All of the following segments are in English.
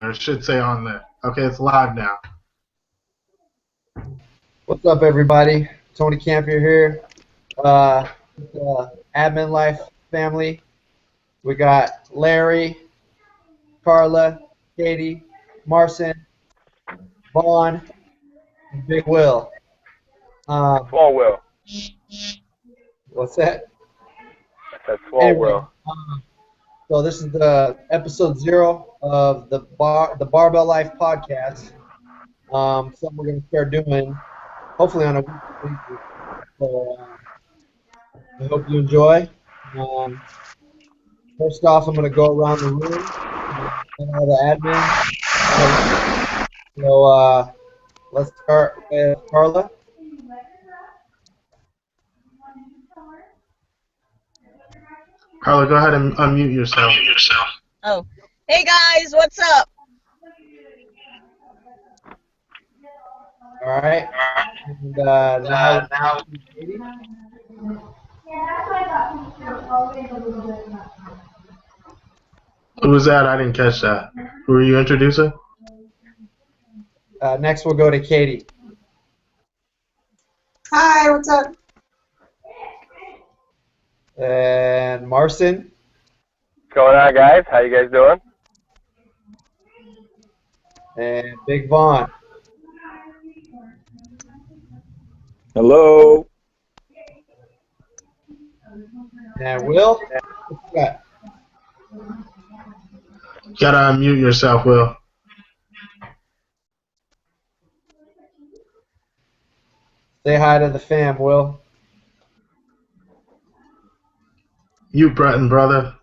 It should say on there. Okay, it's live now. What's up, everybody? Tony Campier here. Admin Life family. We got Larry, Carla, Katie, Marcin, Vaughn, and Big Will. Um, Small Will. what's that? I said small Anyway, Will. so this is the episode 0 of the Barbell Life podcast. Something we're going to start doing, hopefully on a weekly basis. So I hope you enjoy. Um, First off, I'm going to go around the room and all the admins. So let's start with Carla. Carla, go ahead and unmute yourself. Oh, hey guys, what's up? All right. And now Katie. Who was that? I didn't catch that. Who are you introducing? Next, we'll go to Katie. Hi, what's up? And Marcin. What's going on, guys? How you guys doing? And Big Vaughn. Hello. And Will. What's that? You gotta unmute yourself, Will. Say hi to the fam, Will. You, Breton, brother.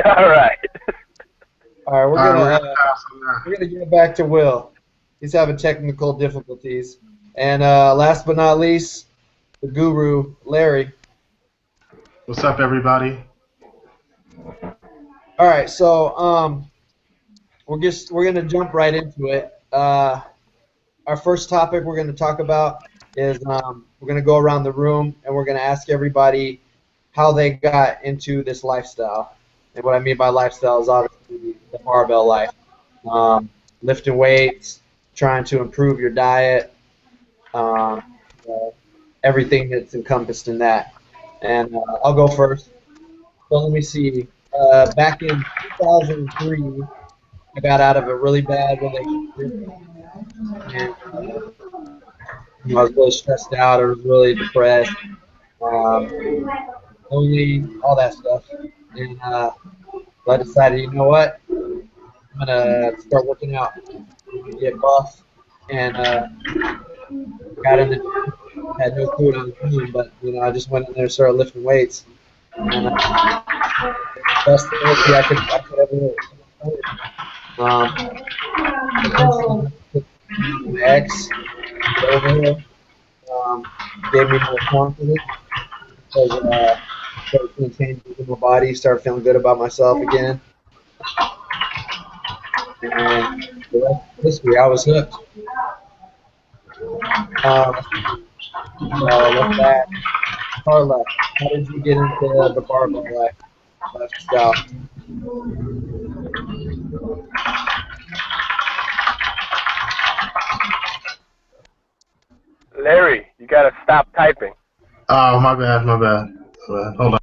All right. All right, All right, we're gonna pass on that. we're gonna get back to Will. He's having technical difficulties. And last but not least, the guru, Larry. What's up, everybody? All right, so we're gonna jump right into it. Our first topic we're gonna talk about is we're gonna go around the room and we're gonna ask everybody how they got into this lifestyle. And what I mean by lifestyle is obviously the barbell life, lifting weights, trying to improve your diet, everything that's encompassed in that. And I'll go first. So let me see. Back in 2003, I got out of a really bad relationship, and I was really stressed out. I was really depressed, lonely, all that stuff. And so I decided, you know what? I'm gonna start working out, get buff, and got in the gym. Had no clue what I was doing, but I just went in there and started lifting weights. And best therapy I could ever my ex over here gave me more confidence because started seeing changes in my body, started feeling good about myself again. And the rest of history, I was hooked. With that, Carla, how did you get into the barbell lifestyle? Larry, you gotta stop typing. Oh, my bad, my bad. Hold on.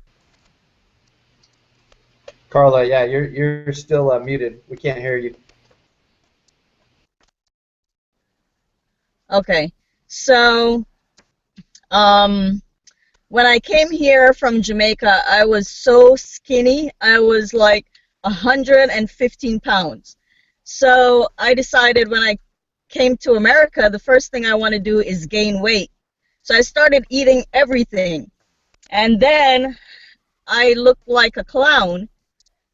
Carla, yeah, you're still muted. We can't hear you. Okay, so when I came here from Jamaica, I was so skinny. I was like 115 pounds. So I decided when I came to America, the first thing I want to do is gain weight. So I started eating everything. And then I looked like a clown.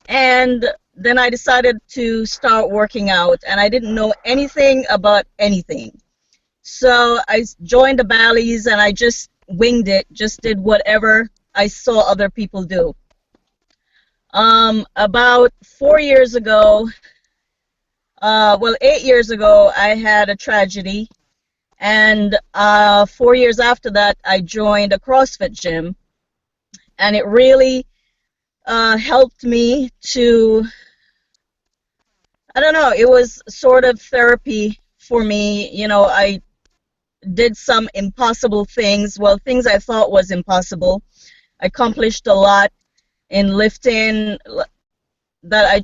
And then I decided to start working out. And I didn't know anything about anything. So I joined the Bally's and I just winged it, just did whatever I saw other people do. About 4 years ago, 8 years ago, I had a tragedy. And 4 years after that, I joined a CrossFit gym. and it really helped me to, I don't know, it was sort of therapy for me. You know, I did some impossible things, well, things I thought was impossible. I accomplished a lot in lifting that I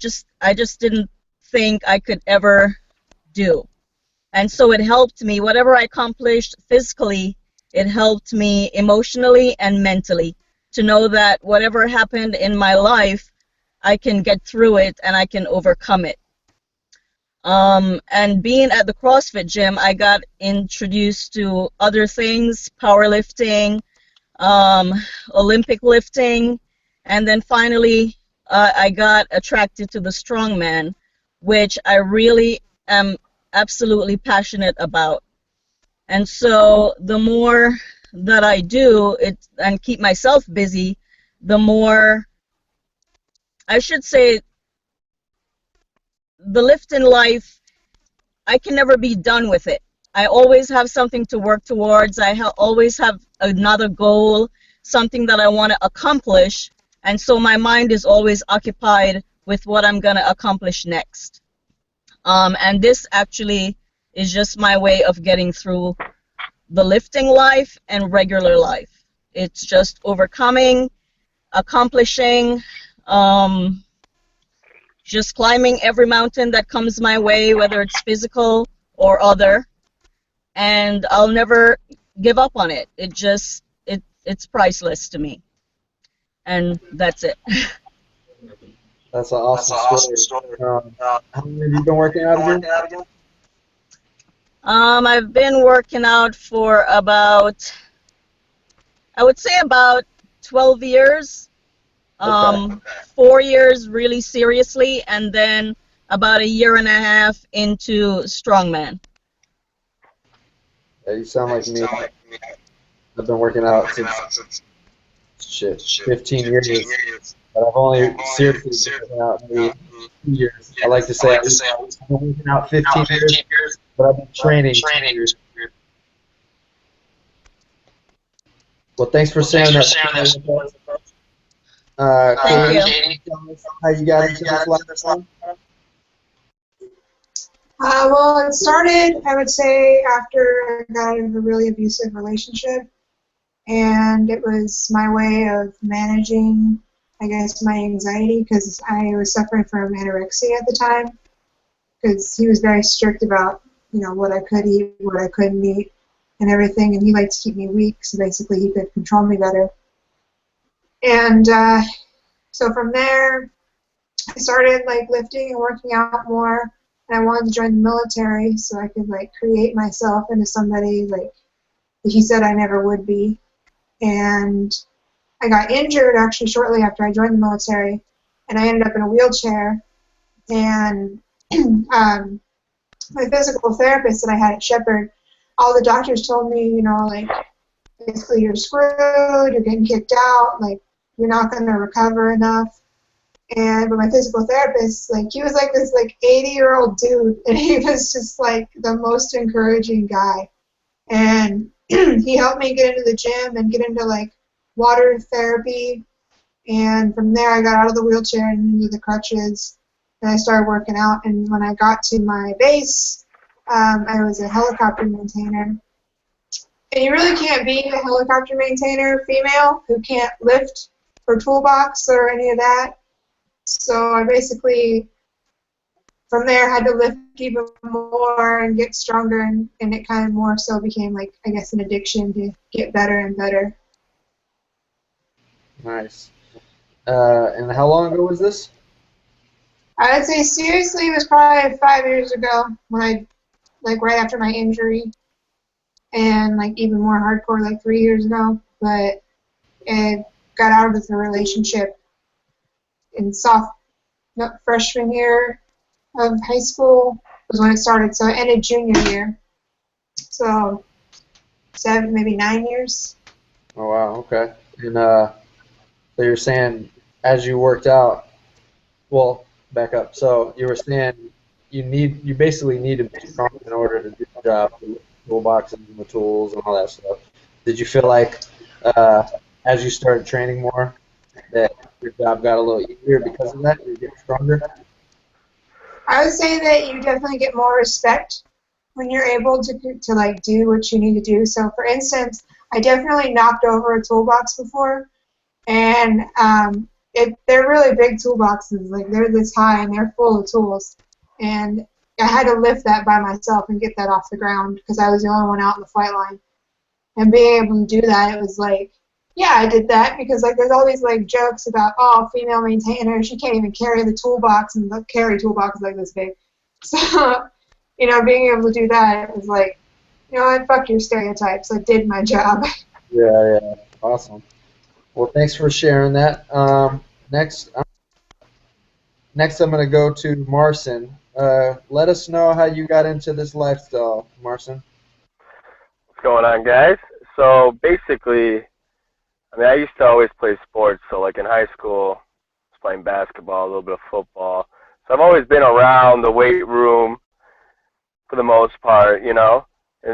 just didn't think I could ever do. And so it helped me, whatever I accomplished physically, it helped me emotionally and mentally to know that whatever happened in my life, I can get through it and I can overcome it. And being at the CrossFit gym, I got introduced to other things, powerlifting, Olympic lifting, and then finally I got attracted to the strongman, which I really am absolutely passionate about. And so the more that I do it and keep myself busy, the more, I should say, the lifting life, I can never be done with it. I always have something to work towards. I always have another goal, something that I want to accomplish, and so my mind is always occupied with what I'm going to accomplish next. And this actually is just my way of getting through the lifting life and regular life. It's just overcoming, accomplishing, just climbing every mountain that comes my way, whether it's physical or other, and I'll never give up on it. It's priceless to me, and that's it. That's an awesome story. How long have you been working out again? I've been working out for about, I would say about 12 years. Okay. 4 years really seriously, and then about a year and a half into strongman. Yeah, you sound like me. I've been working out since 15 years, but I've only seriously been working out maybe 2 years. I like to say I've been working out 15 years, but I've been training 2 years. Well, thanks for sharing that. Thank Katie, tell us how you got into this lifestyle? Well, it started, I would say, after I got out of a really abusive relationship, and it was my way of managing, I guess, my anxiety, because I was suffering from anorexia at the time, because he was very strict about, you know, what I could eat, what I couldn't eat, and everything, and he liked to keep me weak, so basically he could control me better. And so from there, I started like lifting and working out more, and I wanted to join the military so I could like create myself into somebody like he said I never would be. And I got injured actually shortly after I joined the military, and I ended up in a wheelchair. And my physical therapist that I had at Shepherd, all the doctors told me, you know, like basically you're screwed, you're getting kicked out, like you're not going to recover enough. And but my physical therapist, like he was like this like 80-year-old dude, and he was just like the most encouraging guy. And he helped me get into the gym and get into like water therapy. And from there, I got out of the wheelchair and into the crutches, and I started working out. And when I got to my base, I was a helicopter maintainer. And you really can't be a helicopter maintainer female who can't lift or toolbox or any of that. So I basically, from there, had to lift even more and get stronger, and it kind of more so became like, I guess, an addiction to get better and better. Nice. And how long ago was this? I would say seriously, it was probably 5 years ago when I, like right after my injury, and like even more hardcore, like 3 years ago. But it got out of the relationship in freshman year of high school was when it started. So it ended junior year. So 7, maybe 9 years. Oh wow, okay. And so you're saying as you worked out, well, back up. So you were saying you basically need to be strong in order to do the job, the toolboxes and the tools and all that stuff. Did you feel like as you started training more, that your job got a little easier because of that? You're getting stronger? I would say that you definitely get more respect when you're able to like do what you need to do. So, for instance, I definitely knocked over a toolbox before, and they're really big toolboxes. Like they're this high and they're full of tools, and I had to lift that by myself and get that off the ground because I was the only one out in the flight line. And being able to do that, it was like, yeah, I did that because like there's all these like jokes about, oh, female maintainer, she can't even carry the toolbox, and the carry toolbox is like this big. So, being able to do that, it was like, what, fuck your stereotypes. I did my job. Yeah, awesome. Well, thanks for sharing that. Next, I'm going to go to Marcin. Let us know how you got into this lifestyle, Marcin. What's going on, guys? So basically, I used to always play sports. So like in high school, I was playing basketball, a little bit of football. So I've always been around the weight room for the most part, And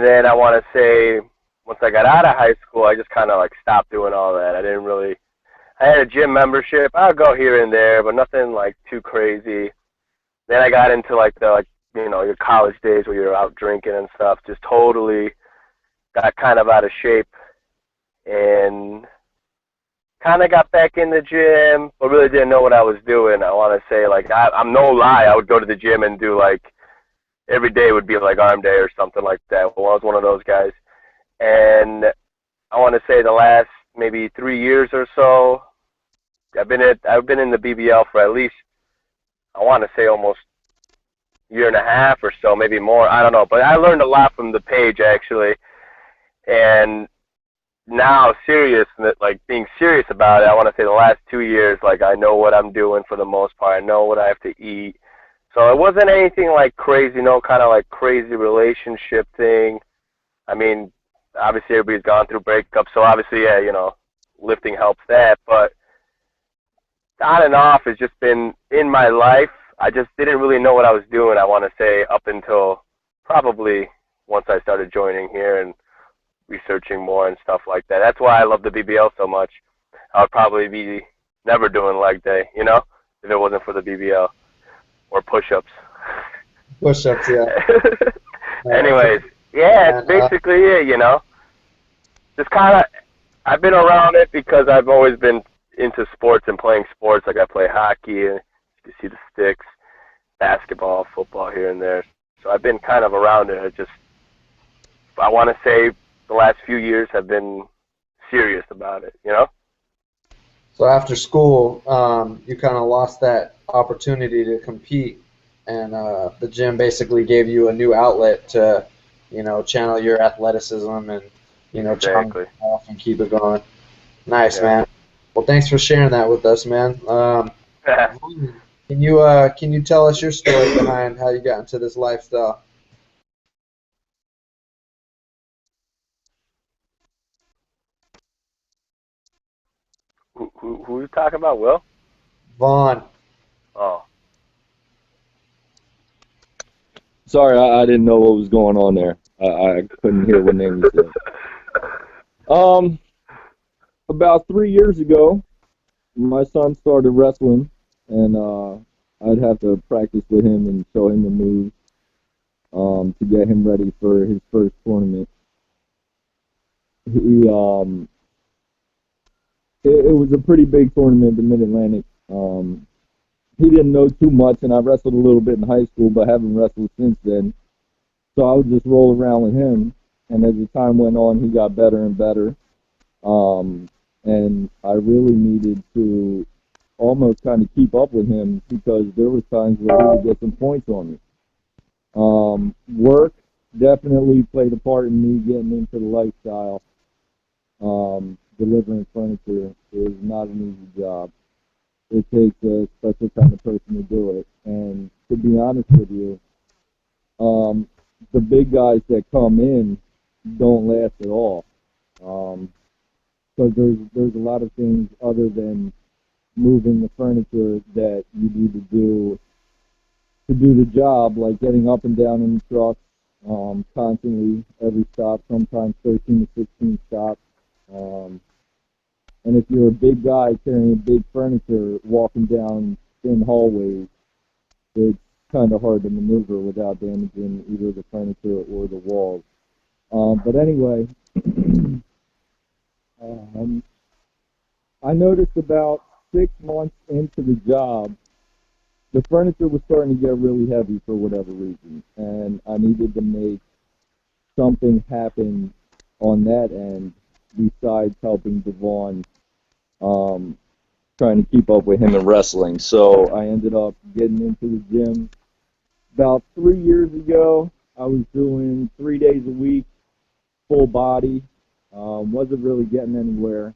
then I want to say, once I got out of high school, I just kind of like stopped doing all that. I had a gym membership. I'll go here and there, but nothing like too crazy. Then I got into like your college days where you're out drinking and stuff. Just totally got kind of out of shape and kind of got back in the gym, but really didn't know what I was doing. I want to say, like, I'm no lie, I would go to the gym and do like every day would be like arm day or something like that. Well, I was one of those guys. And I want to say the last maybe 3 years or so, I've been in the BBL for at least, I want to say almost a year and a half or so, maybe more. I don't know. But I learned a lot from the page, actually. And now being serious about it, I want to say the last 2 years, like I know what I'm doing for the most part. I know what I have to eat. So it wasn't anything like crazy, no kind of like crazy relationship thing. I mean, obviously everybody's gone through breakups, so obviously, yeah, lifting helps that. But on and off has just been in my life. I just didn't really know what I was doing, I want to say, up until probably once I started joining here and researching more and stuff like that. That's why I love the BBL so much. I would probably be never doing leg day, if it wasn't for the BBL or push-ups. Push-ups, yeah. Anyways, yeah, it's basically it, Just kind of, I've been around it because I've always been into sports and playing sports. Like I play hockey, you can see the sticks, basketball, football here and there. So I've been kind of around it. I want to say the last few years have been serious about it, So after school, you kind of lost that opportunity to compete, and the gym basically gave you a new outlet to, channel your athleticism and, exactly. off and keep it going. Nice, Yeah. man. Well, thanks for sharing that with us, man. Can you tell us your story behind how you got into this lifestyle? Who are you talking about, Will? Vaughn. Oh. Sorry, I didn't know what was going on there. I couldn't hear what name you said. About 3 years ago, my son started wrestling, and I'd have to practice with him and show him the moves to get him ready for his first tournament. It was a pretty big tournament in Mid-Atlantic. He didn't know too much, and I wrestled a little bit in high school, but haven't wrestled since then. So I would just roll around with him, and as the time went on, he got better and better. And I really needed to almost kind of keep up with him because there was times where he would get some points on me. Work definitely played a part in me getting into the lifestyle. Delivering furniture is not an easy job. It takes a special kind of person to do it. And to be honest with you, the big guys that come in don't last at all. Because there's a lot of things other than moving the furniture that you need to do the job, like getting up and down in the truck constantly, every stop, sometimes 13 to 16 stops. And if you're a big guy carrying big furniture, walking down thin hallways, it's kind of hard to maneuver without damaging either the furniture or the walls. But anyway, I noticed about 6 months into the job, the furniture was starting to get really heavy for whatever reason, and I needed to make something happen on that end besides helping Devon, trying to keep up with him in wrestling. So I ended up getting into the gym. About 3 years ago, I was doing 3 days a week, full body. Wasn't really getting anywhere.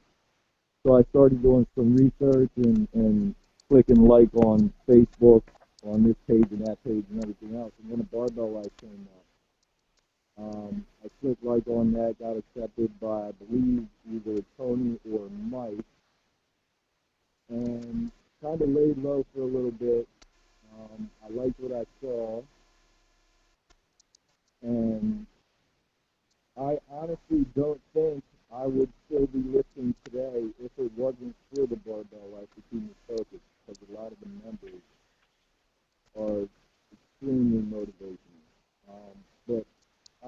So I started doing some research and clicking like on Facebook, on this page and that page and everything else. And then a Barbell Life came up. I clicked like on that, got accepted by, I believe, either Tony or Mike, and kind of laid low for a little bit. I liked what I saw, and I honestly don't think I would still be lifting today if it wasn't for the Barbell Life to keep me focused, because a lot of the members are extremely motivational. But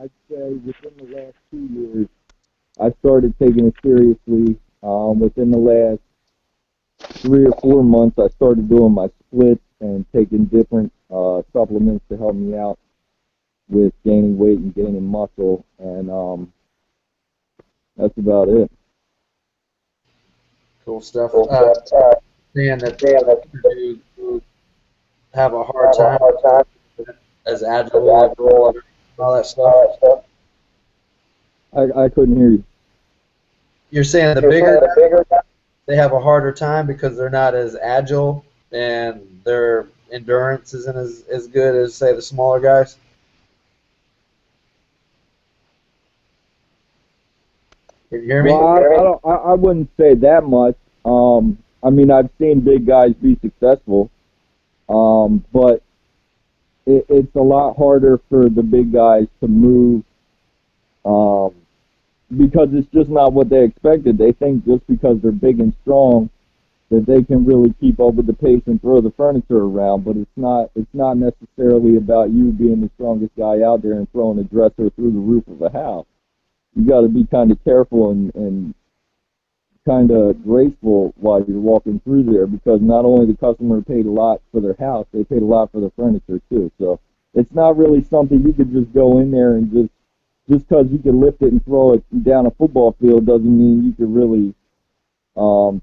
I'd say within the last 2 years, I started taking it seriously. Within the last 3 or 4 months, I started doing my splits and taking different supplements to help me out with gaining weight and gaining muscle, and that's about it. Cool stuff. Saying that you have a hard time as agile, all that stuff. I couldn't hear you. You're saying the bigger guys, they have a harder time because they're not as agile and their endurance isn't as good as, say, the smaller guys? Can you hear me? Well, I wouldn't say that much. I mean, I've seen big guys be successful, but it's a lot harder for the big guys to move because it's just not what they expected. They think just because they're big and strong that they can really keep up with the pace and throw the furniture around, but it's not necessarily about you being the strongest guy out there and throwing a dresser through the roof of a house. You got to be kind of careful and kind of graceful while you're walking through there, because not only the customer paid a lot for their house, they paid a lot for the furniture too. So it's not really something you could just go in there and just because you can lift it and throw it down a football field doesn't mean you could really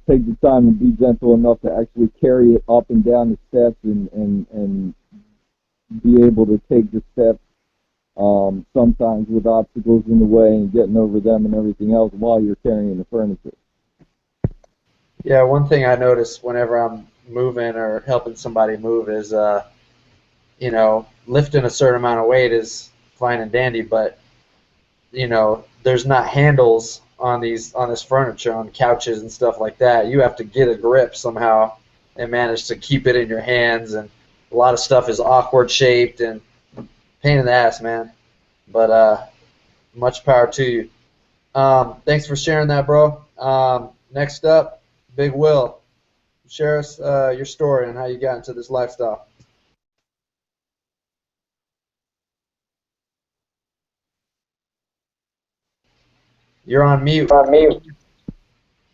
take the time and be gentle enough to actually carry it up and down the steps and be able to take the steps sometimes with obstacles in the way and getting over them and everything else while you're carrying the furniture. Yeah, one thing I notice whenever I'm moving or helping somebody move is, lifting a certain amount of weight is fine and dandy, but there's not handles on this furniture, on couches and stuff like that. You have to get a grip somehow and manage to keep it in your hands, and a lot of stuff is awkward shaped and pain in the ass, man. But much power to you. Thanks for sharing that, bro. Next up, Big Will. Share us your story and how you got into this lifestyle. You're on mute.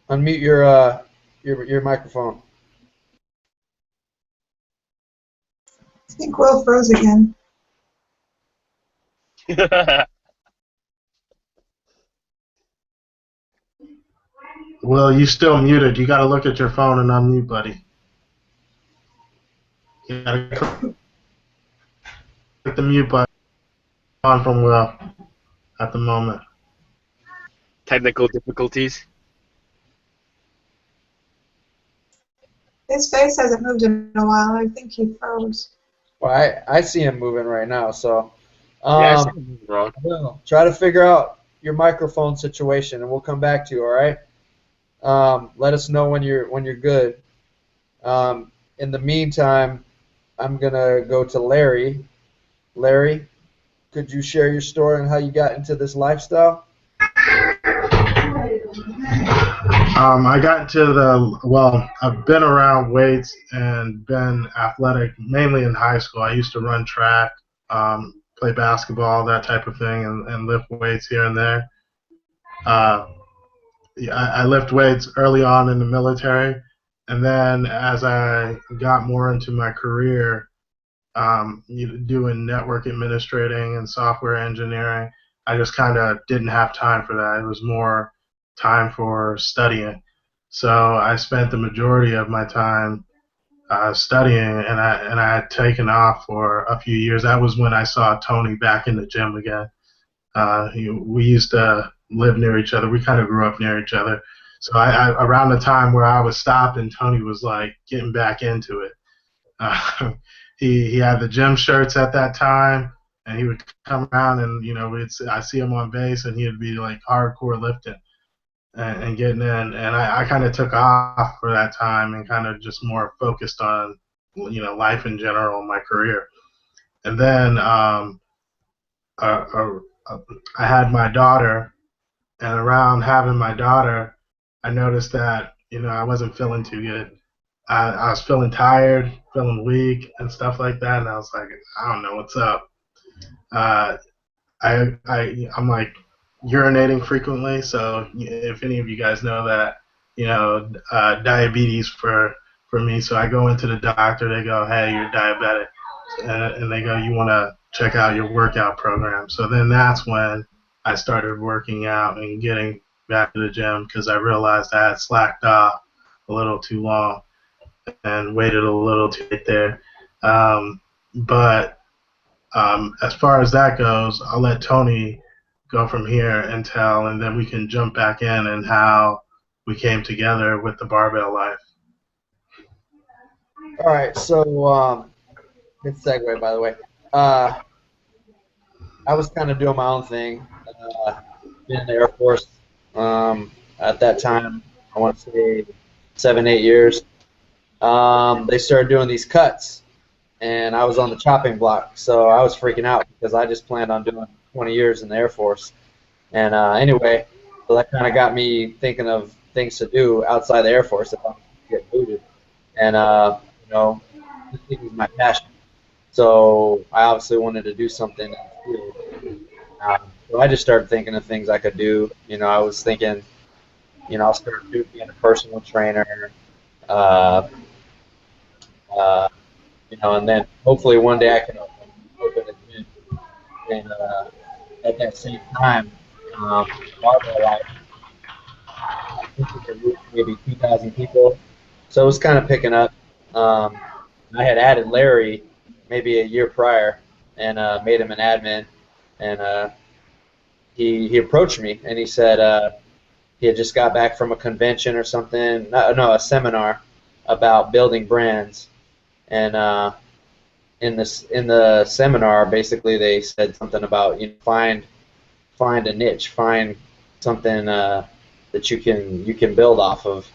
Unmute your microphone. I think Will froze again. Well, you still muted. You got to look at your phone and unmute, buddy. You got to click the mute button on from Will at the moment. Technical difficulties. His face hasn't moved in a while. I think he froze. Well, I see him moving right now, so Yeah, I see him wrong. Well, try to figure out your microphone situation, and we'll come back to you. All right? Let us know when you're good. In the meantime, I'm gonna go to Larry. Larry, could you share your story on how you got into this lifestyle? I got into I've been around weights and been athletic mainly in high school. I used to run track, play basketball, that type of thing, and lift weights here and there. Uh, yeah, I lift weights early on in the military, and then as I got more into my career, doing network administrating and software engineering, I just kind of didn't have time for that. It was more time for studying. So I spent the majority of my time studying, and I had taken off for a few years. That was when I saw Tony back in the gym again. We used to live near each other. We kind of grew up near each other. So around the time where I was stopping, Tony was like getting back into it. Uh, he had the gym shirts at that time, and he would come around and I see him on base, and he'd be like hardcore lifting and getting in. And I kind of took off for that time and kind of just more focused on life in general, my career. And then uh, uh, I had my daughter, and around having my daughter, I noticed that I wasn't feeling too good. I was feeling tired, feeling weak, and stuff like that. And I was like, I don't know what's up. Uh, I'm like urinating frequently. So if any of you guys know that, diabetes for me. So I go into the doctor. They go, hey, you're diabetic, and they go, you want to check out your workout program. So then that's when I started working out and getting back to the gym because I realized I had slacked off a little too long and waited a little too late there. But as far as that goes, I'll let Tony go from here and then we can jump back in and how we came together with the Barbell Life. All right, so good segue, by the way. I was kind of doing my own thing. Been in the Air Force at that time. I want to say 7, 8 years. They started doing these cuts, and I was on the chopping block, so I was freaking out because I just planned on doing 20 years in the Air Force. And anyway, so that kind of got me thinking of things to do outside the Air Force if I'm going to get booted. And, this was my passion. So I obviously wanted to do something in the field. So I just started thinking of things I could do. I was thinking, I'll start being a personal trainer. Uh, and then hopefully one day I can open a gym. And at that same time, Barbell Life, I think we could reach maybe 2,000 people. So it was kind of picking up. I had added Larry maybe a year prior and made him an admin. And he approached me and he said he had just got back from a convention or something, no, a seminar about building brands. And in the seminar, basically they said something about find a niche, find something that you can build off of,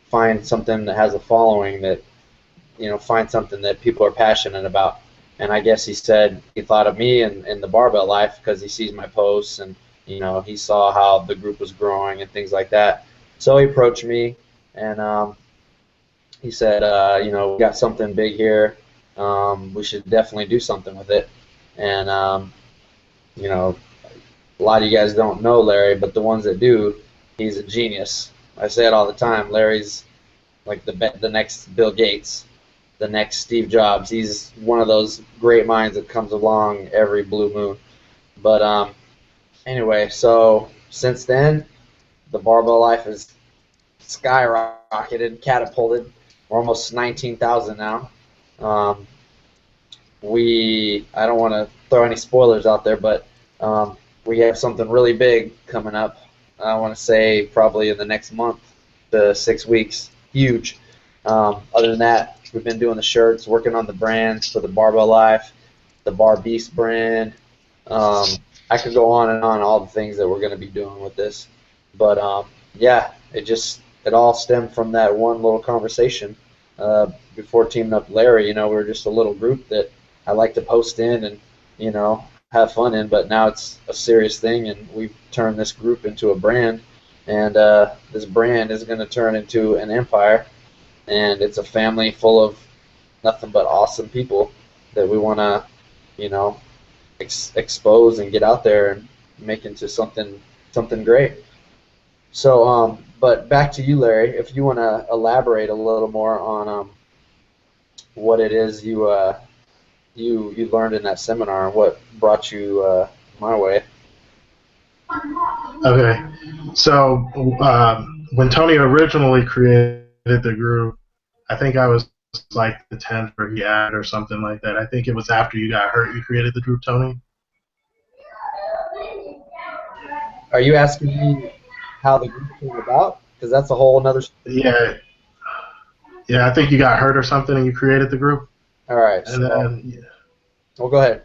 find something that has a following, that find something that people are passionate about. And I guess he said he thought of me and the Barbell Life because he sees my posts and he saw how the group was growing and things like that. So he approached me and he said, we got something big here. We should definitely do something with it. And, a lot of you guys don't know Larry, but the ones that do, he's a genius. I say it all the time. Larry's like the next Bill Gates, the next Steve Jobs. He's one of those great minds that comes along every blue moon. But anyway, so since then, the Barbell Life has skyrocketed, catapulted. We're almost 19,000 now. I don't want to throw any spoilers out there, but we have something really big coming up. I want to say probably in the next month to 6 weeks. Huge. Other than that, we've been doing the shirts, working on the brands for the Barbell Life, the Bar Beast brand. I could go on and on all the things that we're going to be doing with this. But yeah, it all stemmed from that one little conversation before teaming up with Larry. We were just a little group that I like to post in and have fun in, but now it's a serious thing, and we've turned this group into a brand, and this brand is going to turn into an empire, and it's a family full of nothing but awesome people that we want to, you know, expose and get out there and make into something great. So, but back to you, Larry. If you want to elaborate a little more on what it is you learned in that seminar and what brought you my way. Okay. So when Tony originally created the group, I think I was like the 10th or he added or something like that. I think it was after you got hurt you created the group, Tony. Are you asking me how the group came about? Because that's a whole another. Yeah. Yeah, I think you got hurt or something and you created the group. All right. And then yeah. Well, go ahead.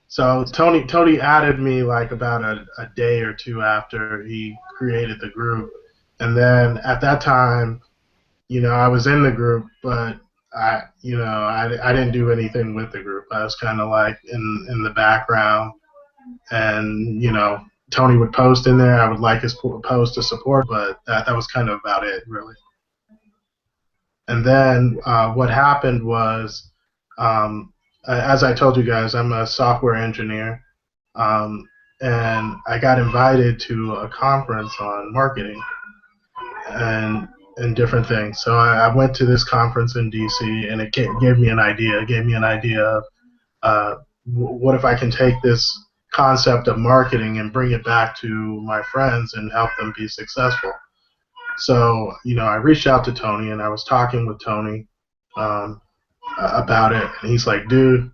So Tony added me like about a day or two after he created the group. And then at that time, I was in the group, but I didn't do anything with the group. I was kind of like in the background, and Tony would post in there. I would like his post to support, but that was kind of about it, really. And then what happened was, as I told you guys, I'm a software engineer, and I got invited to a conference on marketing and different things. So I went to this conference in DC, and it gave me an idea. It gave me an idea of what if I can take this concept of marketing and bring it back to my friends and help them be successful. So I reached out to Tony, and I was talking with Tony about it, and he's like, "Dude,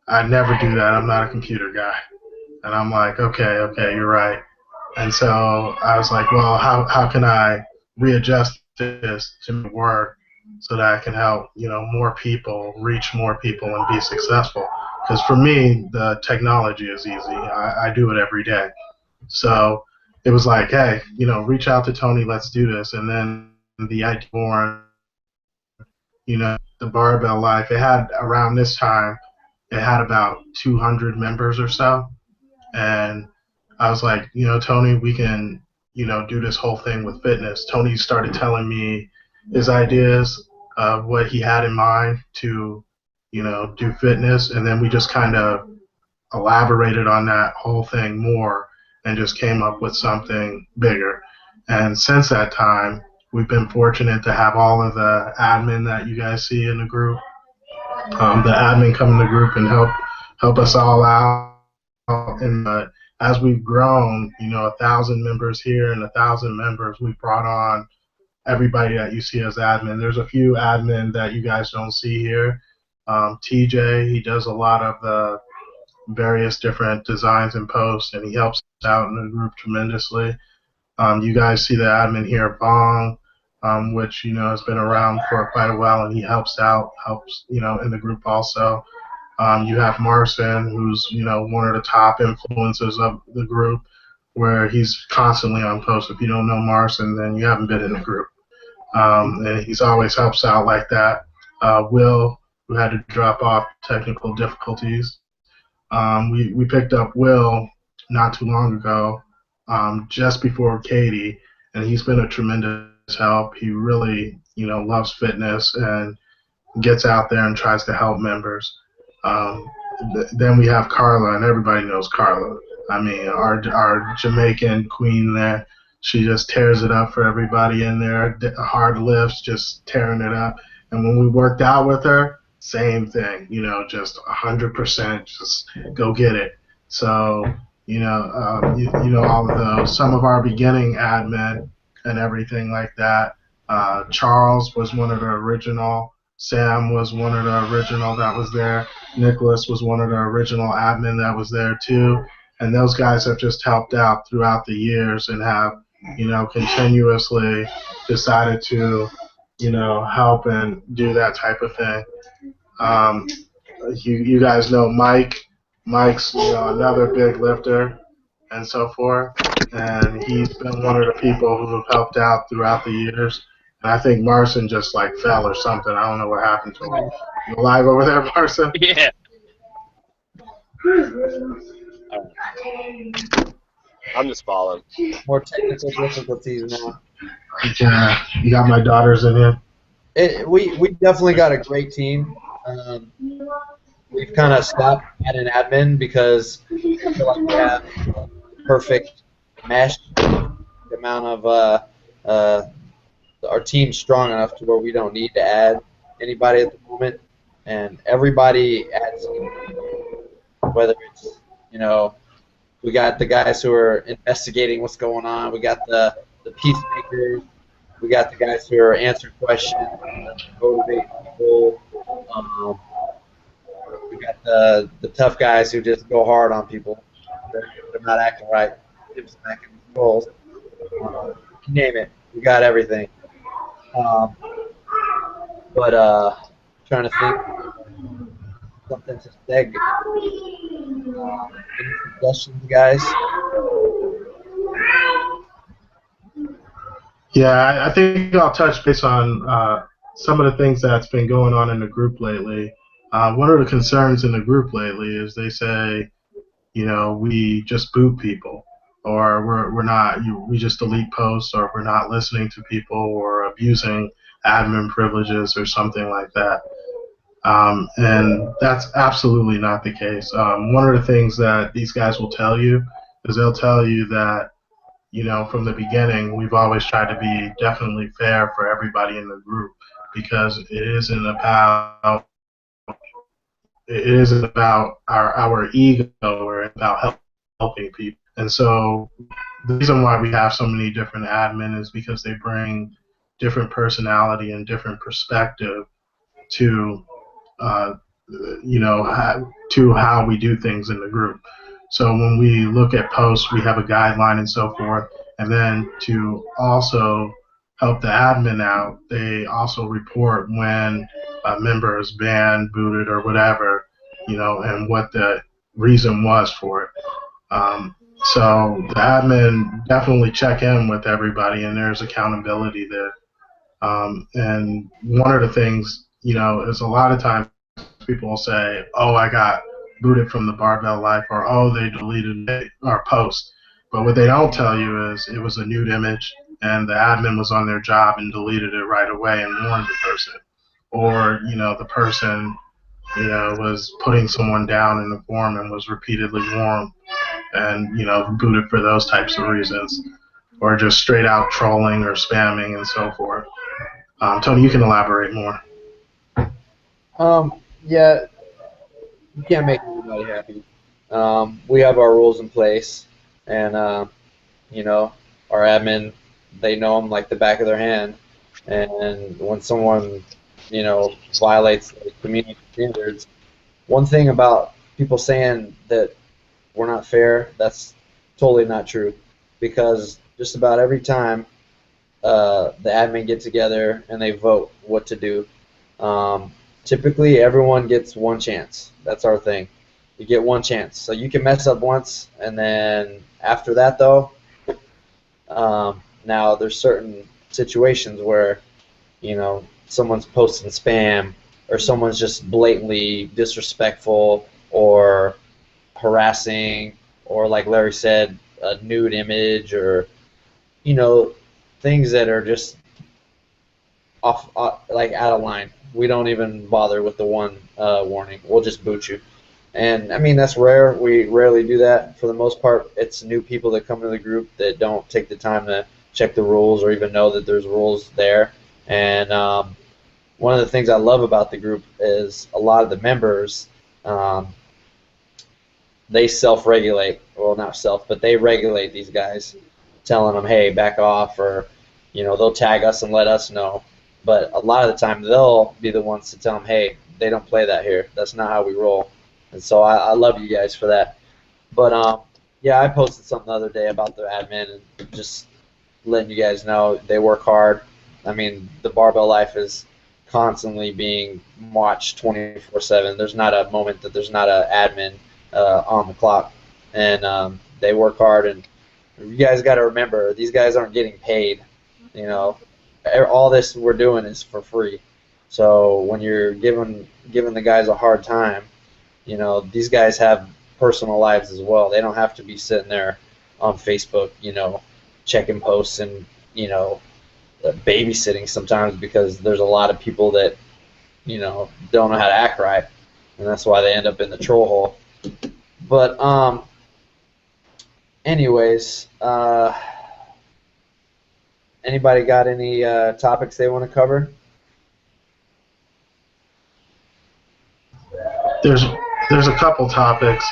I'd never do that. I'm not a computer guy." And I'm like, okay, you're right. And so I was like, well, how can I readjust this to work so that I can help, more people, reach more people, and be successful? Because for me, the technology is easy. I do it every day. So it was like, hey, reach out to Tony, let's do this. And then the idea born, the Barbell Life, it had around this time, it had about 200 members or so. And I was like, Tony, we can, do this whole thing with fitness. Tony started telling me his ideas of what he had in mind to, do fitness. And then we just kind of elaborated on that whole thing more and just came up with something bigger. And since that time, we've been fortunate to have all of the admin that you guys see in the group. The admin come in the group and help us all out. And as we've grown, 1,000 members here and 1,000 members, we've brought on everybody that you see as admin. There's a few admin that you guys don't see here. TJ, he does a lot of the various different designs and posts, and he helps out in the group tremendously. You guys see the admin here, Bong, which has been around for quite a while, and he helps in the group also. You have Marcin, who's one of the top influencers of the group, where he's constantly on post. If you don't know Marcin, then you haven't been in the group. And he's always helps out like that. Will, who had to drop off technical difficulties. We picked up Will not too long ago, just before Katie, and he's been a tremendous help. He really, loves fitness and gets out there and tries to help members. Then we have Carla, and everybody knows Carla. I mean, our Jamaican queen there. She just tears it up for everybody in there. Hard lifts, just tearing it up. And when we worked out with her, same thing. Just 100%, just go get it. So, all of those. Some of our beginning admin and everything like that. Charles was one of the original. Sam was one of the original that was there. Nicholas was one of the original admin that was there too. And those guys have just helped out throughout the years and have, continuously decided to, help and do that type of thing. You guys know Mike. Mike's, another big lifter and so forth. And he's been one of the people who have helped out throughout the years. And I think Marcin just like fell or something. I don't know what happened to him. You alive over there, Marcin? Yeah. I'm just following. More technical difficulties now. Yeah, you got my daughters in here. We definitely got a great team. Um, we've kind of stopped at an admin because I feel like we have perfect mesh amount of uh, our team's strong enough to where we don't need to add anybody at the moment, and everybody adds whether it's we got the guys who are investigating what's going on, we got the peacemakers, we got the guys who are answering questions, motivate people. Um, we got the tough guys who just go hard on people. They're not acting right. Give them back in the roles. You name it. We got everything. Um, but trying to think something to seg. Any suggestions, guys? Yeah, I think I'll touch base on some of the things that's been going on in the group lately. One of the concerns in the group lately is they say, we just boot people, or we're not, we just delete posts, or we're not listening to people, or abusing admin privileges, or something like that. And that's absolutely not the case. One of the things that these guys will tell you is they'll tell you that from the beginning, we've always tried to be definitely fair for everybody in the group because it isn't about our ego or about helping people. And so the reason why we have so many different admin is because they bring different personality and different perspective to uh, to how we do things in the group. So when we look at posts, we have a guideline and so forth. And then to also help the admin out, they also report when a member is banned, booted, or whatever, and what the reason was for it. So the admin definitely check in with everybody, and there's accountability there. And one of the things, is a lot of times people will say, "Oh, I got booted from the Barbell Life," or "Oh, they deleted our post." But what they don't tell you is it was a nude image, and the admin was on their job and deleted it right away and warned the person. Or the person was putting someone down in the forum and was repeatedly warned and booted for those types of reasons, or just straight out trolling or spamming and so forth. Tony, you can elaborate more. Yeah, you can't make everybody happy. We have our rules in place, and you know, our admin, they know them like the back of their hand. And when someone, violates the community standards, one thing about people saying that we're not fair, that's totally not true. Because just about every time the admin get together and they vote what to do, um, typically everyone gets one chance. That's our thing. You get one chance. So you can mess up once, and then after that, though, now there's certain situations where someone's posting spam or someone's just blatantly disrespectful or harassing or like Larry said, a nude image or things that are just off like out of line. We don't even bother with the one warning. We'll just boot you. And I mean that's rare. We rarely do that. For the most part, it's new people that come to the group that don't take the time to check the rules or even know that there's rules there. And one of the things I love about the group is a lot of the members, they self-regulate. Well, not self, but they regulate these guys, telling them, hey, back off, or they'll tag us and let us know. But a lot of the time, they'll be the ones to tell them, hey, they don't play that here. That's not how we roll. And so I love you guys for that. But yeah, I posted something the other day about the admin and just letting you guys know they work hard. I mean, the Barbell Life is constantly being watched 24/7. There's not a moment that there's not an admin on the clock, and they work hard. And you guys got to remember, these guys aren't getting paid. All this we're doing is for free. So when you're giving the guys a hard time, these guys have personal lives as well. They don't have to be sitting there on Facebook, checking posts and babysitting sometimes because there's a lot of people that don't know how to act right, and that's why they end up in the troll hole. But anyways, anybody got any topics they want to cover? There's a couple topics.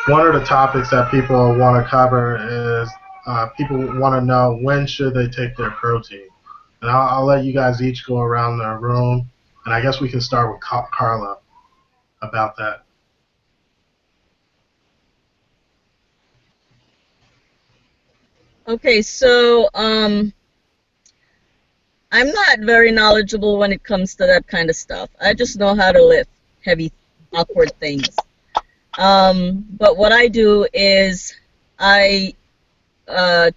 One of the topics that people want to cover is people want to know when should they take their protein. And I'll let you guys each go around the room, and I guess we can start with Carla about that. Okay, so I'm not very knowledgeable when it comes to that kind of stuff. I just know how to lift heavy, awkward things. But what I do is I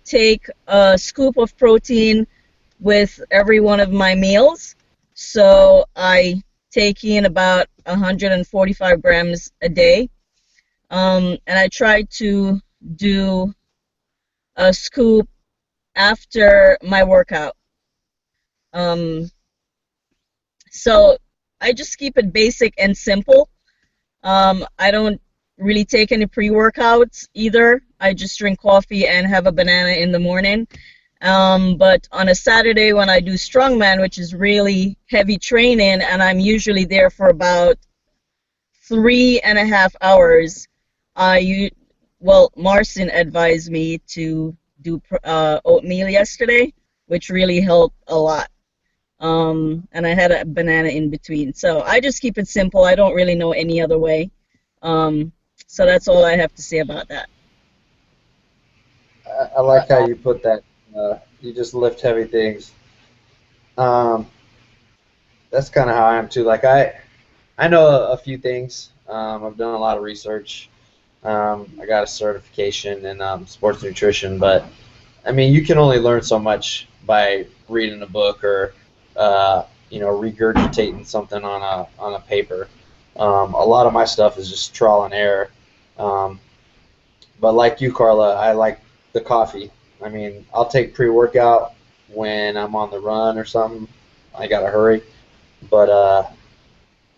take a scoop of protein with every one of my meals. So I take in about 145 grams a day. And I try to do a scoop after my workout. So I just keep it basic and simple. I don't really take any pre-workouts either. I just drink coffee and have a banana in the morning. But on a Saturday when I do strongman, which is really heavy training, and I'm usually there for about 3.5 hours, Marcin advised me to do oatmeal yesterday, which really helped a lot. And I had a banana in between. So I just keep it simple. I don't really know any other way. So that's all I have to say about that. I like how you put that. You just lift heavy things. That's kind of how I am too. Like I know a few things. I've done a lot of research. I got a certification in sports nutrition, but I mean, you can only learn so much by reading a book or regurgitating something on a paper. A lot of my stuff is just trial and error. But like you, Carla, I like the coffee. I mean, I'll take pre-workout when I'm on the run or something. I gotta hurry. But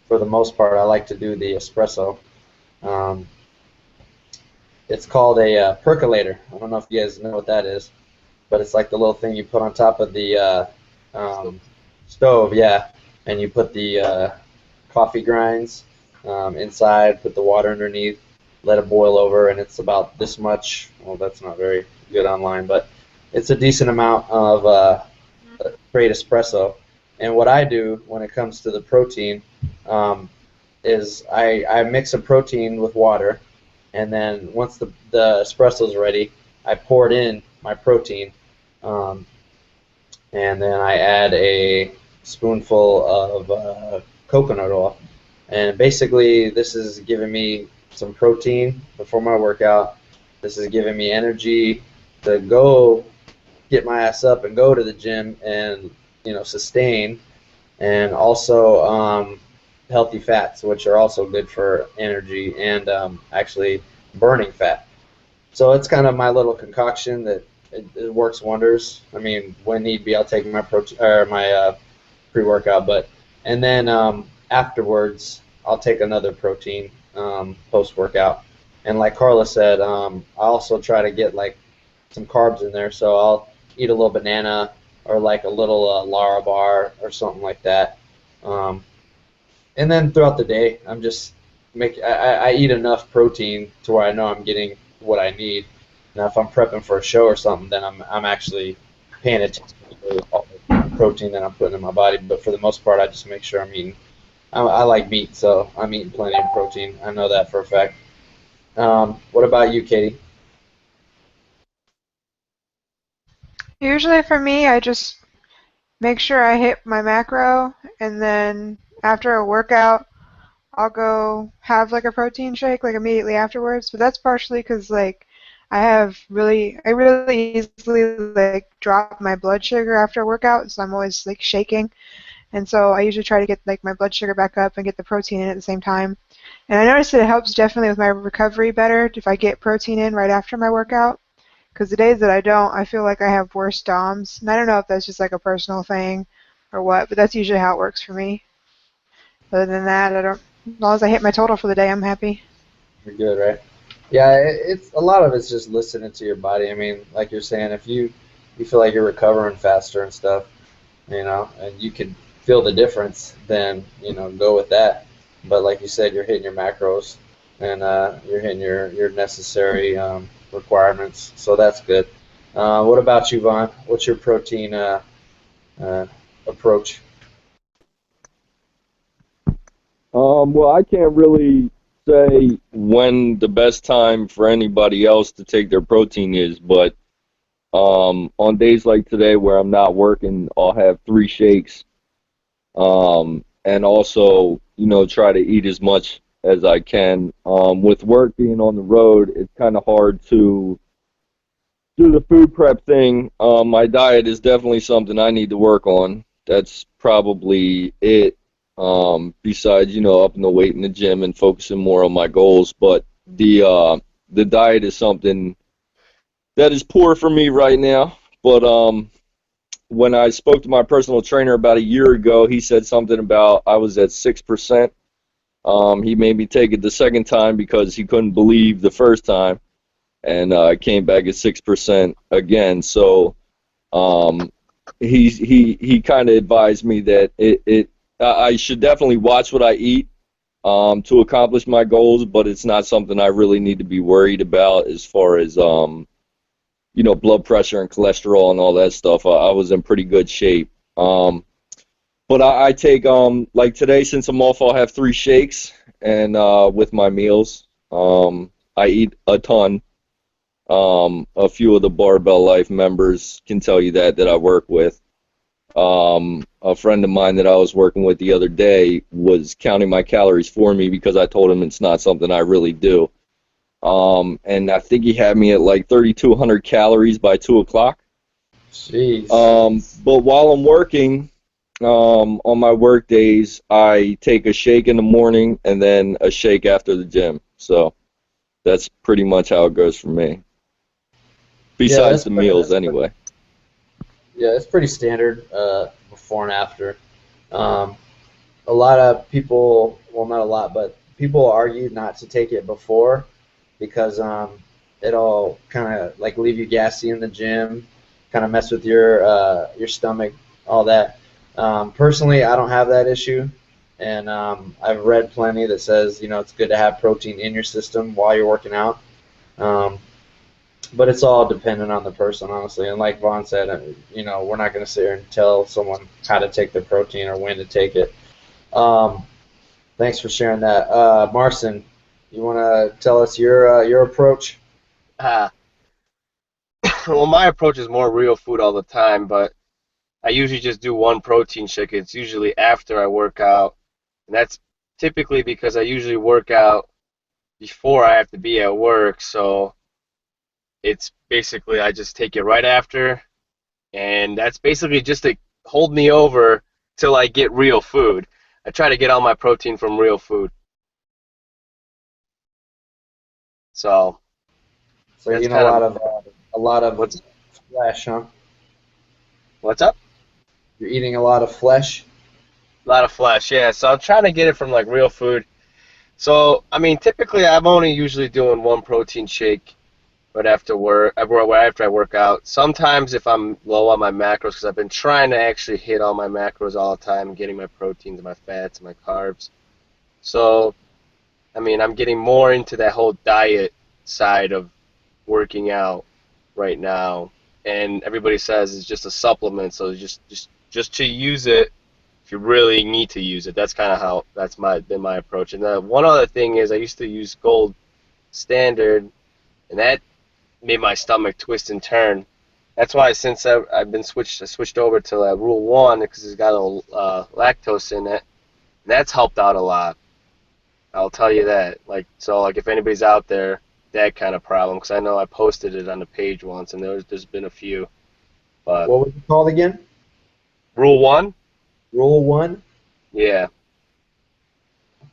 for the most part, I like to do the espresso. Um, it's called a percolator. I don't know if you guys know what that is, but it's like the little thing you put on top of the stove, yeah. And you put the coffee grinds inside, put the water underneath, let it boil over, and it's about this much. Well, that's not very good online, but it's a decent amount of straight espresso. And what I do when it comes to the protein is I mix a protein with water, and then once the espresso is ready, I pour it in my protein, and then I add a spoonful of coconut oil. And basically, this is giving me some protein before my workout. This is giving me energy to go get my ass up and go to the gym and sustain, and also healthy fats, which are also good for energy and actually burning fat. So it's kind of my little concoction that it works wonders. I mean, when need be, I'll take my protein or my pre-workout, but and then afterwards I'll take another protein post-workout. And like Carla said, I also try to get like some carbs in there, so I'll eat a little banana or like a little Lara bar or something like that. And then throughout the day, I eat enough protein to where I know I'm getting what I need. Now, if I'm prepping for a show or something, then I'm actually paying attention to all the protein that I'm putting in my body. But for the most part, I just make sure I'm eating. I like meat, so I'm eating plenty of protein. I know that for a fact. What about you, Katie? Usually for me, I just make sure I hit my macro, and then after a workout, I'll go have like a protein shake like immediately afterwards. But that's partially because like I really easily like drop my blood sugar after a workout, so I'm always like shaking, and so I usually try to get like my blood sugar back up and get the protein in at the same time. And I noticed that it helps definitely with my recovery better if I get protein in right after my workout. Because the days that I don't, I feel like I have worse DOMs. And I don't know if that's just like a personal thing or what, but that's usually how it works for me. Other than that, I don't. As long as I hit my total for the day, I'm happy. You're good, right? Yeah, it's a lot of it's just listening to your body. I mean, like you're saying, if you feel like you're recovering faster and stuff, and you can feel the difference, then go with that. But like you said, you're hitting your macros and you're hitting your necessary requirements, so that's good. What about you, Vaughn? What's your protein uh, approach? Well, I can't really say when the best time for anybody else to take their protein is, but on days like today where I'm not working, I'll have 3 shakes, and also, try to eat as much as I can. With work being on the road, it's kind of hard to do the food prep thing. My diet is definitely something I need to work on. That's probably it. Besides, upping the weight in the gym and focusing more on my goals, but the diet is something that is poor for me right now. But when I spoke to my personal trainer about a year ago, he said something about I was at 6%. He made me take it the second time because he couldn't believe the first time, and I came back at 6% again. So he kind of advised me that I should definitely watch what I eat to accomplish my goals, but it's not something I really need to be worried about as far as blood pressure and cholesterol and all that stuff. I was in pretty good shape. But I take like today, since I'm off, I'll have 3 shakes, and with my meals, I eat a ton. A few of the Barbell Life members can tell you that I work with. A friend of mine that I was working with the other day was counting my calories for me because I told him it's not something I really do. And I think he had me at like 3,200 calories by 2 o'clock. Jeez. But while I'm working, on my work days, I take a shake in the morning and then a shake after the gym. So that's pretty much how it goes for me. Besides the meals, anyway. Yeah, it's pretty standard before and after. A lot of people, well, not a lot, but people argue not to take it before because it'll kind of like leave you gassy in the gym, kind of mess with your stomach, all that. Personally, I don't have that issue, and I've read plenty that says it's good to have protein in your system while you're working out. But it's all dependent on the person, honestly. And like Vaughn said, we're not going to sit here and tell someone how to take their protein or when to take it. Thanks for sharing that. Marcin, you want to tell us your approach? Well, my approach is more real food all the time, but I usually just do one protein shake. It's usually after I work out, and that's typically because I usually work out before I have to be at work, so it's basically I just take it right after, and that's basically just to hold me over till I get real food. I try to get all my protein from real food. So So that's eating kind of a lot of what's flesh, huh? what's up. You're eating a lot of flesh. A lot of flesh, yeah. So I'm trying to get it from like real food. So I mean, typically I'm only usually doing one protein shake right after work, right after I work out. Sometimes if I'm low on my macros, because I've been trying to actually hit all my macros all the time, getting my proteins and my fats and my carbs. So I mean, I'm getting more into that whole diet side of working out right now, and everybody says it's just a supplement, so just to use it if you really need to use it. That's kind of how that's been my approach. And one other thing is I used to use Gold Standard, and that made my stomach twist and turn. That's why since I switched over to Rule 1 because it's got a lactose in it. And that's helped out a lot. I'll tell you that. Like if anybody's out there, that kind of problem, because I know I posted it on the page once, and there's been a few. But What was it called again? Rule 1, Rule 1? yeah.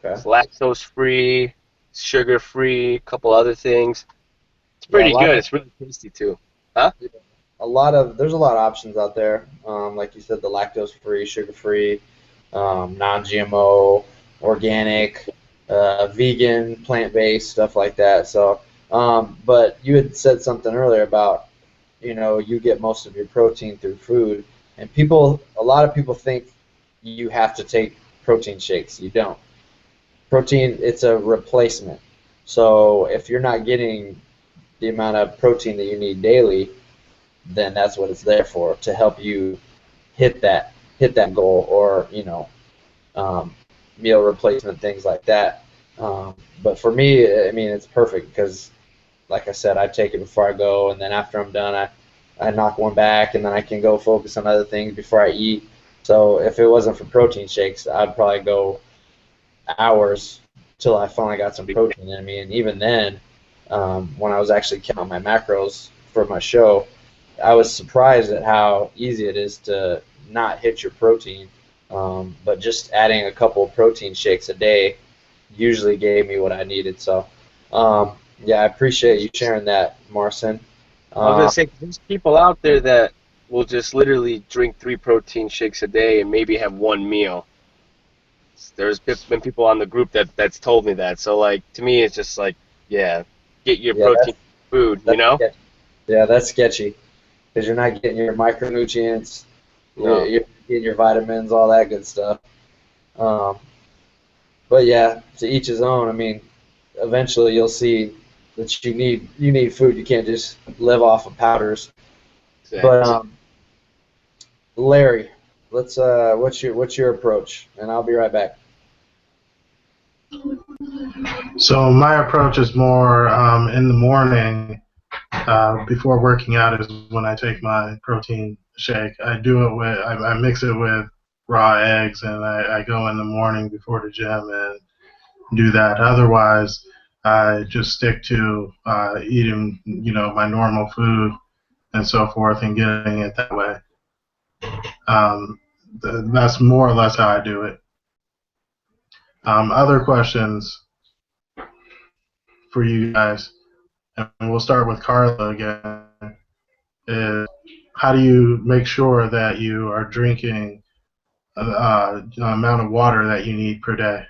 Okay. It's lactose free, sugar free, a couple other things. It's Yeah, a pretty lot good. of It's really tasty too. Huh? there's a lot of options out there. Like you said, the lactose free, sugar free, non-GMO, organic, vegan, plant-based stuff like that. So, but you had said something earlier about you get most of your protein through food, and a lot of people think you have to take protein shakes. You don't. Protein, it's a replacement. So if you're not getting the amount of protein that you need daily, then that's what it's there for, to help you hit that goal, or um, meal replacement, things like that. But for me, I mean, it's perfect because, like I said, I take it before I go, and then after I'm done, I knock one back, and then I can go focus on other things before I eat. So if it wasn't for protein shakes, I'd probably go hours till I finally got some protein in me. And even then, when I was actually counting my macros for my show, I was surprised at how easy it is to not hit your protein. But just adding a couple of protein shakes a day usually gave me what I needed. So, yeah, I appreciate you sharing that, Marcin. I was gonna Um, say, there's people out there that will just literally drink 3 protein shakes a day and maybe have one meal. Been people on the group that's told me that. So like to me, it's just like, yeah, get your yeah, protein food, you that's know? sketchy. Yeah, that's sketchy because you're not getting your micronutrients, No, you're getting your vitamins, all that good stuff. Um, but yeah, to each his own. I mean, eventually you'll see that you need food. You can't just live off of powders. But exactly. Larry, let's what's your approach? And I'll be right back. So my approach is more in the morning before working out is when I take my protein shake. I mix it with raw eggs, and I go in the morning before the gym and do that. Otherwise, I just stick to eating, my normal food and so forth, and getting it that way. Um, that's more or less how I do it. Other questions for you guys, and we'll start with Carla again, is how do you make sure that you are drinking the amount of water that you need per day?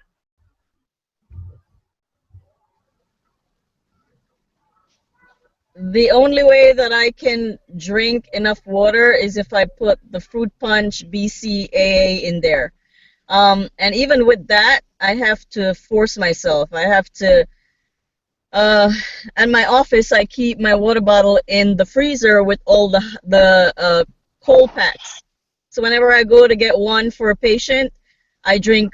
The only way that I can drink enough water is if I put the fruit punch BCAA in there. And even with that, I have to force myself. I have to, uh, at my office, I keep my water bottle in the freezer with all the cold packs. So whenever I go to get one for a patient, I drink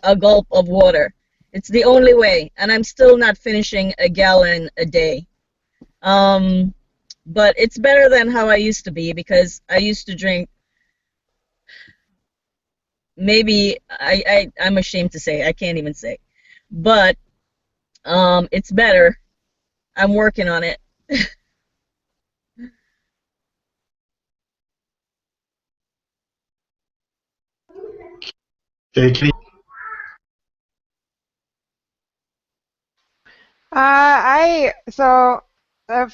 a gulp of water. It's the only way, and I'm still not finishing a gallon a day. Um, but it's better than how I used to be because I used to drink maybe I'm ashamed to say I can't even say, but it's better. I'm working on it. Okay, Katie?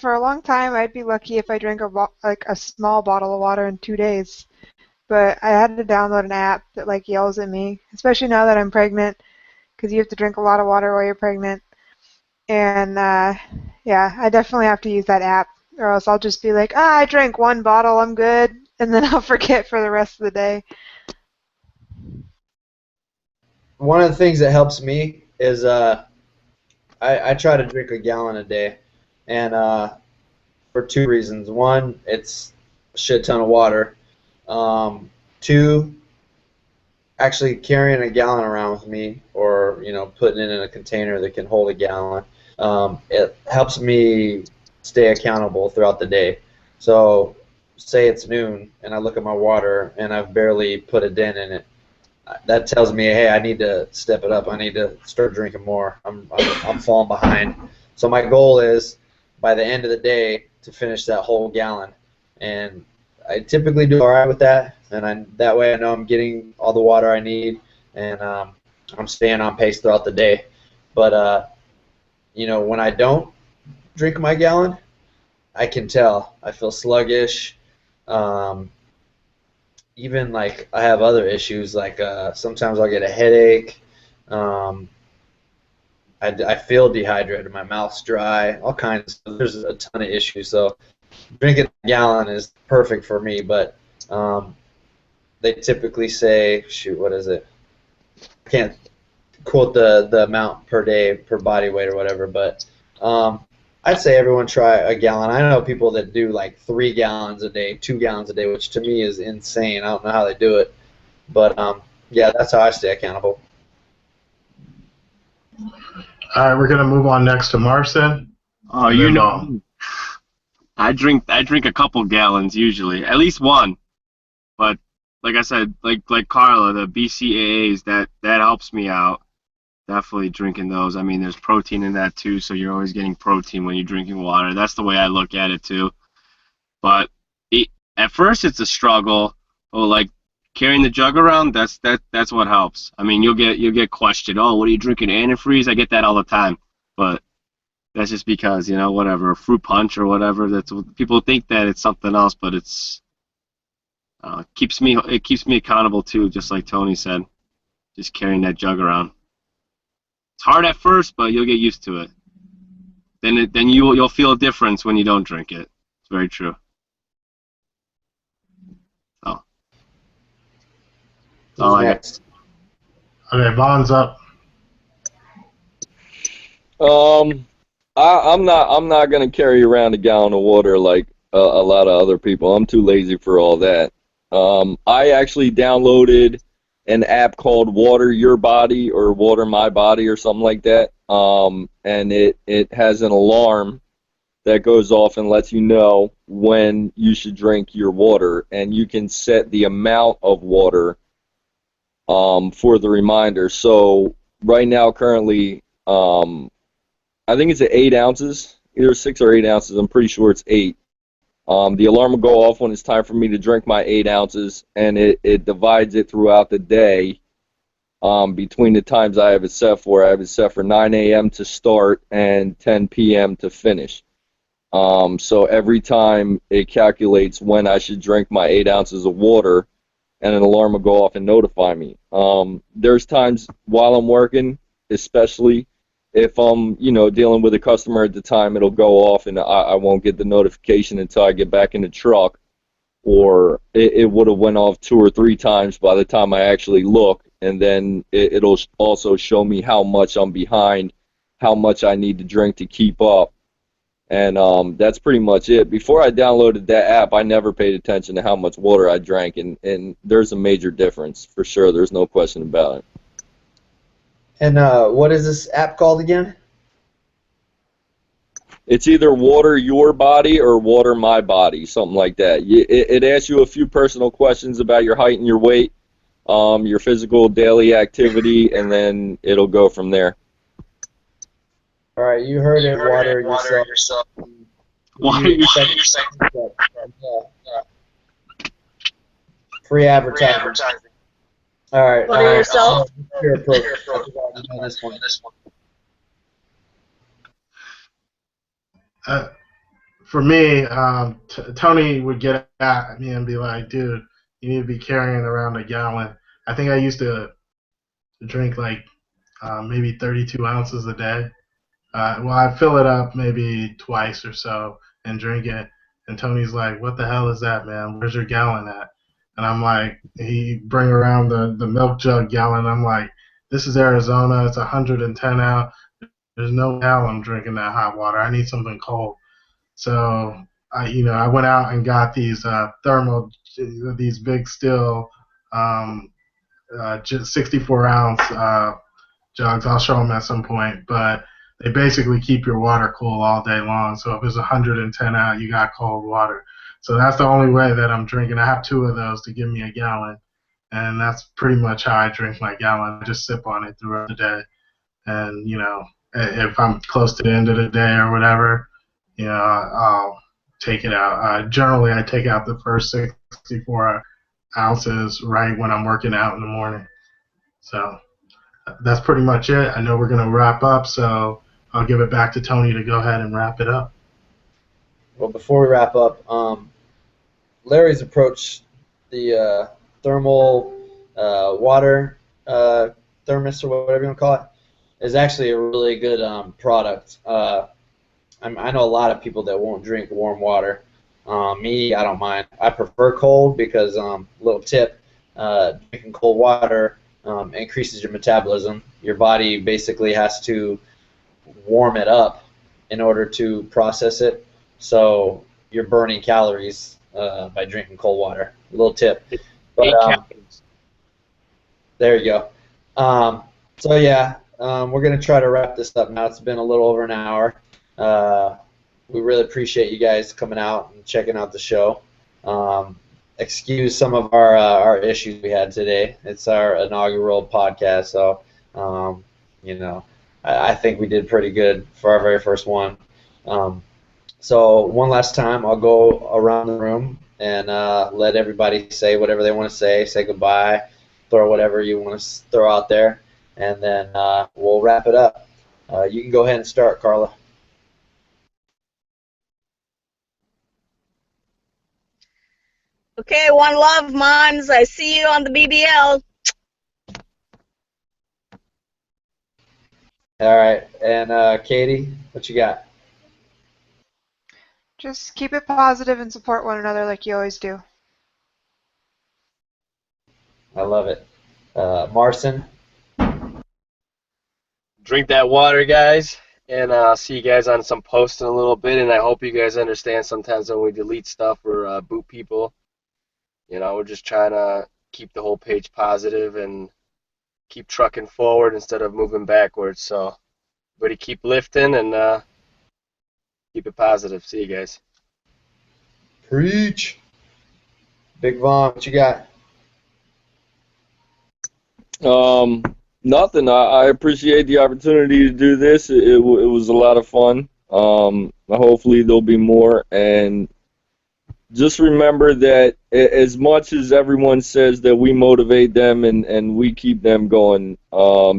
For a long time I'd be lucky if I drank like a small bottle of water in 2 days. But I had to download an app that like yells at me, especially now that I'm pregnant, because you have to drink a lot of water while you're pregnant. And yeah, I definitely have to use that app, or else I'll just be like, I drank one bottle, I'm good, and then I'll forget for the rest of the day. One of the things that helps me is I try to drink a gallon a day, and for two reasons. One, it's a shit ton of water. Two, actually carrying a gallon around with me, or putting it in a container that can hold a gallon, it helps me stay accountable throughout the day. So say it's noon and I look at my water and I've barely put a dent in it. That tells me, hey, I need to step it up. I need to start drinking more. I'm falling behind. So my goal is by the end of the day to finish that whole gallon, and I typically do all right with that. And that way I know I'm getting all the water I need, and I'm staying on pace throughout the day. But when I don't drink my gallon, I can tell. I feel sluggish. Um, Even like I have other issues, like sometimes I'll get a headache. Um, I feel dehydrated. My mouth's dry. All kinds of stuff. There's a ton of issues. So drinking a gallon is perfect for me. But they typically say, shoot, what is it? I can't quote the amount per day per body weight or whatever, but I'd say everyone try a gallon. I know people that do like 3 gallons a day, 2 gallons a day, which to me is insane. I don't know how they do it, but yeah, that's how I stay accountable. All right, we're gonna move on next to Marcin. Oh, and you then know, Bo. I drink a couple gallons usually, at least one. But like I said, like Carla, the BCAAs that helps me out. Definitely drinking those. I mean, there's protein in that too, so you're always getting protein when you're drinking water. That's the way I look at it too. But at first it's a struggle. But like carrying the jug around, that's what helps. I mean, you'll get questioned. Oh, what are you drinking? Antifreeze? I get that all the time. But that's just because whatever, fruit punch or whatever. That's what people think that it's something else, but it keeps me accountable too, just like Tony said. Just carrying that jug around. It's hard at first, but you'll get used to it. Then you'll feel a difference when you don't drink it. It's very true. Oh, that's Who's all I got. next? Okay, Vaughn's up. Um, I'm not gonna carry around a gallon of water like a lot of other people. I'm too lazy for all that. I actually downloaded an app called Water Your Body or Water My Body or something like that. And it has an alarm that goes off and lets you know when you should drink your water, and you can set the amount of water for the reminder. So right now, currently, I think it's at 8 ounces, either 6 or 8 ounces. I'm pretty sure it's 8. The alarm will go off when it's time for me to drink my 8 ounces, and it divides it throughout the day between the times I have it set for. I have it set for 9 a.m. to start and 10 p.m. to finish. So every time it calculates when I should drink my 8 ounces of water, and an alarm will go off and notify me. There's times while I'm working, especially if I'm, dealing with a customer at the time, it'll go off and I won't get the notification until I get back in the truck, or it would have went off 2 or 3 times by the time I actually look, and then it'll also show me how much I'm behind, how much I need to drink to keep up. And that's pretty much it. Before I downloaded that app, I never paid attention to how much water I drank, and there's a major difference for sure. There's no question about it. And what is this app called again? It's either Water Your Body or Water My Body, something like that. It asks you a few personal questions about your height and your weight, your physical daily activity, and then it'll go from there. All right, you heard it. Water yourself. Water yourself. Free advertising. All right. Water yourself. Your approach. I know this one. For me, Tony would get at me and be like, dude, you need to be carrying around a gallon. I think I used to drink like maybe 32 ounces a day. Well, I fill it up maybe twice or so and drink it. And Tony's like, what the hell is that, man? Where's your gallon at? And I'm like, he bring around the milk jug gallon. I'm like, this is Arizona. It's 110 out. There's no how I'm drinking that hot water. I need something cold. So I went out and got these these big still, just 64 ounce jugs. I'll show them at some point, but they basically keep your water cool all day long. So if it's 110 out, you got cold water. So that's the only way that I'm drinking. I have 2 of those to give me a gallon, and that's pretty much how I drink my gallon. I just sip on it throughout the day, and if I'm close to the end of the day or whatever, I'll take it out. Generally, I take out the first 64 ounces right when I'm working out in the morning. So that's pretty much it. I know we're going to wrap up, so I'll give it back to Tony to go ahead and wrap it up. Well, before we wrap up, Larry's approach, the thermal water thermos or whatever you want to call it, is actually a really good product. I know a lot of people that won't drink warm water. Me, I don't mind. I prefer cold because, little tip, drinking cold water increases your metabolism. Your body basically has to warm it up in order to process it. So you're burning calories by drinking cold water. A little tip. But, 8 calories. there you go. So yeah, we're gonna try to wrap this up now. It's been a little over an hour. We really appreciate you guys coming out and checking out the show. Excuse some of our issues we had today. It's our inaugural podcast, so you know, I think we did pretty good for our very first one. So one last time, I'll go around the room and let everybody say whatever they want to say goodbye, throw whatever you want to throw out there, and then we'll wrap it up. You can go ahead and start, Carla. Okay, one love, Mons. I see you on the BBL. All right, and Katie, what you got? Just keep it positive and support one another like you always do. I love it. Marcin? Drink that water, guys, and I'll see you guys on some posts in a little bit. And I hope you guys understand sometimes when we delete stuff or boot people, we're just trying to keep the whole page positive and keep trucking forward instead of moving backwards. So, everybody keep lifting and keep it positive. See you guys. Preach. Big Von, what you got? Nothing. I appreciate the opportunity to do this. It was a lot of fun. Hopefully there'll be more. And just remember that as much as everyone says that we motivate them and we keep them going,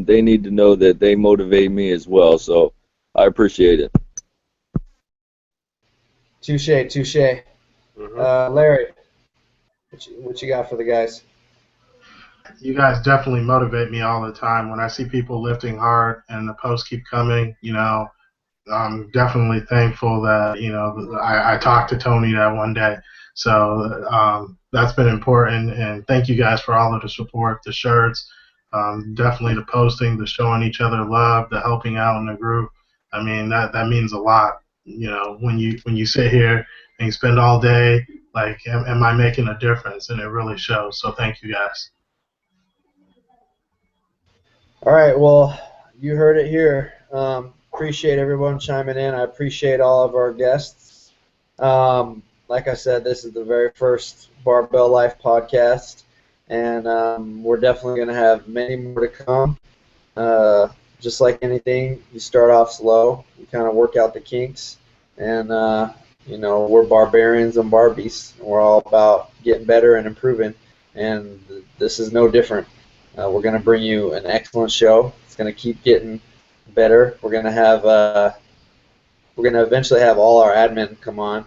they need to know that they motivate me as well. So I appreciate it. Touche. Larry, what you got for the guys? You guys definitely motivate me all the time. When I see people lifting hard and the posts keep coming, I'm definitely thankful that I talked to Tony that one day. So that's been important, and thank you guys for all of the support, the shirts, definitely the posting, the showing each other love, the helping out in the group. I mean that means a lot. When you sit here and you spend all day, like, am I making a difference? And it really shows. So thank you guys. All right, well, you heard it here. Appreciate everyone chiming in. I appreciate all of our guests. Like I said, this is the very first Barbell Life podcast, and we're definitely going to have many more to come. Just like anything, you start off slow, you kind of work out the kinks, and we're barbarians and Barbies. We're all about getting better and improving, and this is no different. We're going to bring you an excellent show. It's going to keep getting better. We're going to eventually have all our admin come on.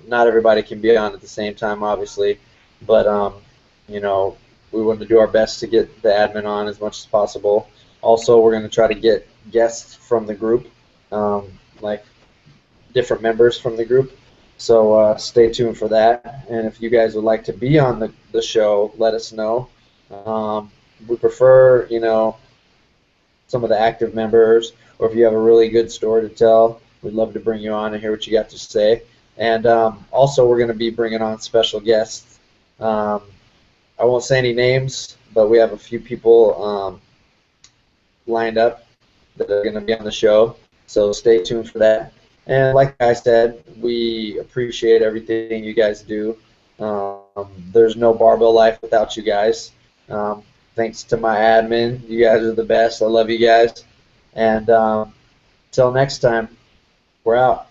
Not everybody can be on at the same time, obviously, but we want to do our best to get the admin on as much as possible. Also, we're going to try to get guests from the group, like different members from the group. So stay tuned for that. And if you guys would like to be on the show, let us know. We prefer, some of the active members, or if you have a really good story to tell, we'd love to bring you on and hear what you got to say. And also, we're going to be bringing on special guests. I won't say any names, but we have a few people lined up that are going to be on the show, so stay tuned for that. And like I said, we appreciate everything you guys do. There's no Barbell Life without you guys. Thanks to my admin. You guys are the best. I love you guys. And till next time, we're out.